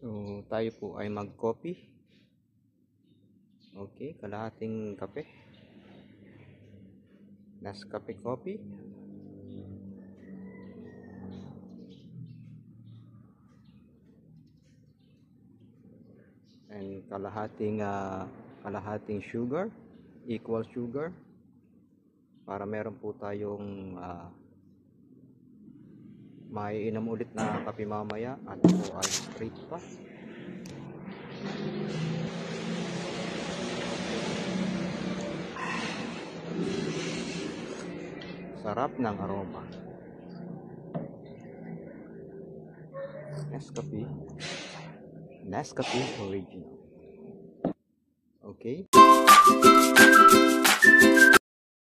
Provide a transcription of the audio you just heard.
So, tayo po ay mag-coffee. Okay, kalahating kape. Nescafe coffee. And kalahating sugar, equal sugar. Para meron po tayong maiinom ulit na kape mamaya at po ay straight pa. Sarap ng aroma. Nescafe Original. Okay.